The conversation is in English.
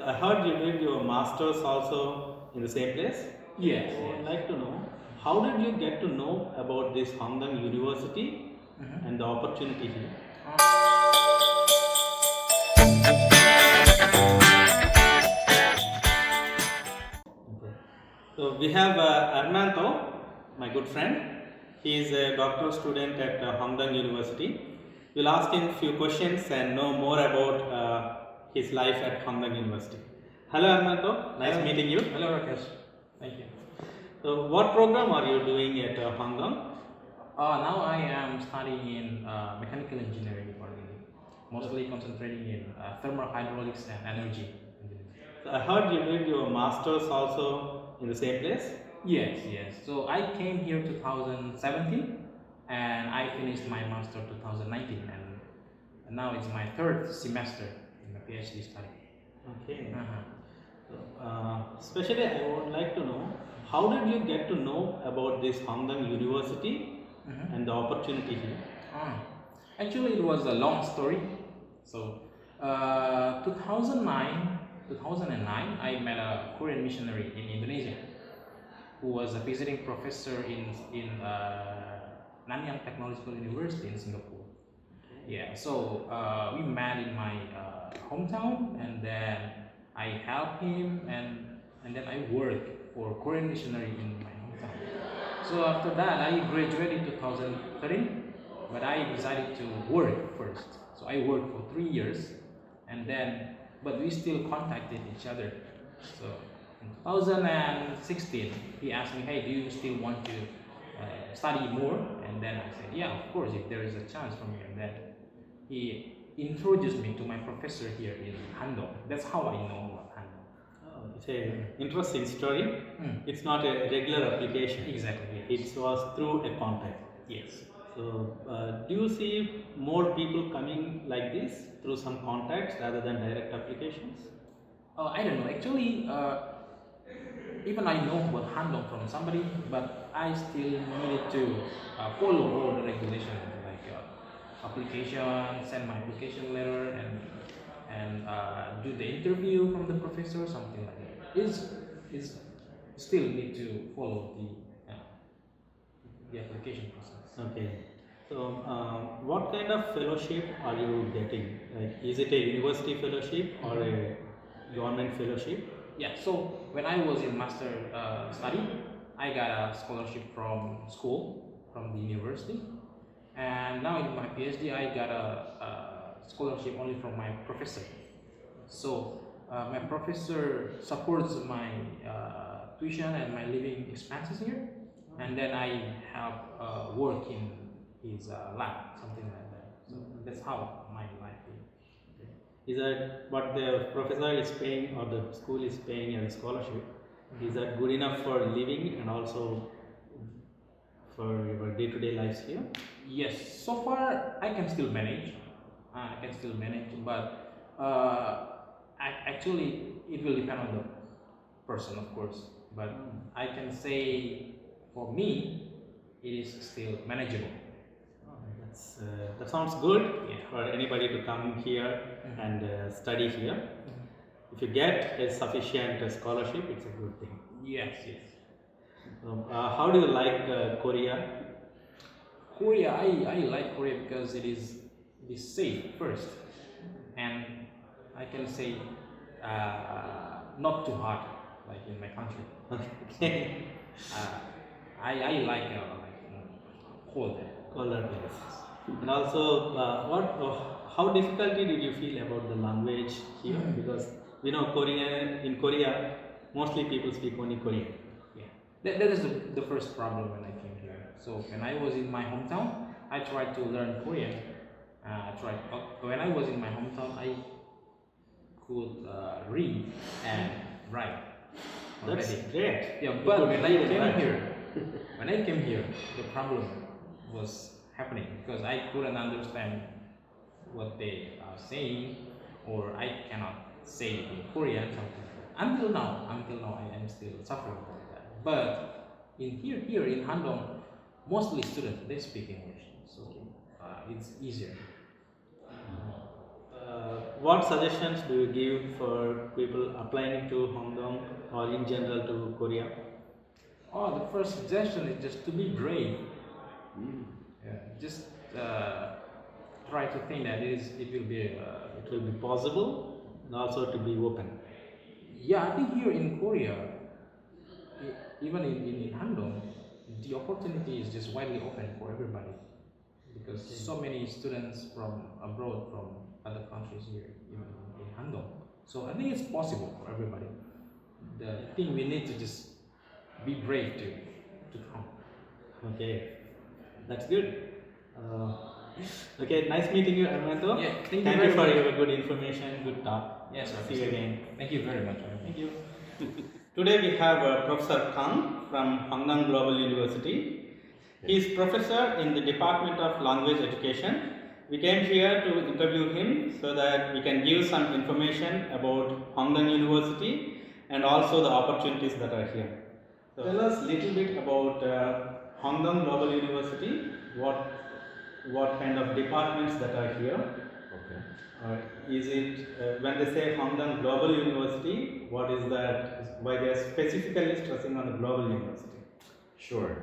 I heard you did your masters also in the same place. Yes, I would yes. like to know how did you get to know about this Hongdang University and the opportunity here? Okay. So we have Armanto, my good friend. He is a doctoral student at Hongdang University. We'll ask him a few questions and know more about his life at Hongdang University. Hello Armanto, nice meeting you. Hello, Rakesh. Thank you. So what program are you doing at Hongdang? Now I am studying in mechanical engineering department, mostly concentrating in thermal hydraulics and energy engineering. So I heard you did your masters also in the same place. Yes, yes. So I came here 2017 and I finished my master 2019 and now it's my third semester in my PhD study. Okay. Uh-huh. So, especially I would like to know how did you get to know about this Hongdang University and the opportunity here? Actually, it was a long story. So, 2009, I met a Korean missionary in Indonesia who was a visiting professor in Nanyang Technological University in Singapore. Yeah, so we met in my hometown, and then I helped him, and then I worked for Korean missionary in my hometown. So after that, I graduated in 2013, but I decided to work first. So I worked for 3 years, and then, but we still contacted each other. So in 2016, he asked me, "Hey, do you still want to study more?" And then I said, "Yeah, of course, if there is a chance for me." And then he introduced me to my professor here in Handong. That's how I know about Handong. Oh, it's an interesting story. It's not a regular application. Exactly. It was through a contact. Yes. So, do you see more people coming like this through some contacts rather than direct applications? I don't know. Actually, even I know about Handong from somebody, but I still needed to follow all the regulations like application, send my application letter, and do the interview from the professor, something like that. Is still need to follow the application process. Okay. So, what kind of fellowship are you getting? Like, is it a university fellowship or a government fellowship? Yeah, so when I was in master study, I got a scholarship from school, from the university, and now in my PhD, I got a scholarship only from my professor. So my professor supports my tuition and my living expenses here, and then I have work in his lab, something like that. So that's how my life is. Is that what the professor is paying or the school is paying as a scholarship? Is that good enough for living and also for your day-to-day lives here? Yes, so far I can still manage. But actually it will depend on the person, of course. But I can say for me, it is still manageable. That sounds good Yeah. for anybody to come here and study here. If you get a sufficient scholarship, it's a good thing. Yes, yes. How do you like Korea? Korea, I like Korea because it is safe first, and I can say not too hot like in my country. Okay. I like cold. Color place. And also, how difficulty did you feel about the language here? Because we know in Korea, mostly people speak only Korean. Yeah, that is the first problem when I came here. So when I was in my hometown, I tried to learn Korean. When I was in my hometown, I could read and write already. That's great. Yeah, You but could when I read and came write. here, the problem was happening because I couldn't understand what they are saying, or I cannot say it in Korean. Something like that. Until now, I am still suffering from that. But here in Handong, mostly students they speak English, so it's easier. what suggestions do you give for people applying to Hong Kong or in general to Korea? Oh, the first suggestion is just to be brave. Yeah, just try to think that It will be possible and also to be open. yeah, I think here in Korea, even in Handong, the opportunity is just widely open for everybody because so many students from abroad, from other countries here, even in Handong. So I think it's possible for everybody. The thing we need to just be brave to come. Okay, that's good. Okay, nice meeting you, Armando. Yeah, thank you Thank very you for much. your good information, good talk. Yes, sir. See you again. Thank you very much. Thank you. Today we have Professor Kang from Hangnam Global University. He is professor in the Department of Language Education. We came here to interview him so that we can give some information about Hangnam University and also the opportunities that are here. So tell us a little bit about Hangnam Global University. What kind of departments that are here? Okay. Is it when they say Hangnam Global University? What is that? Why they are specifically stressing on the global university? Sure.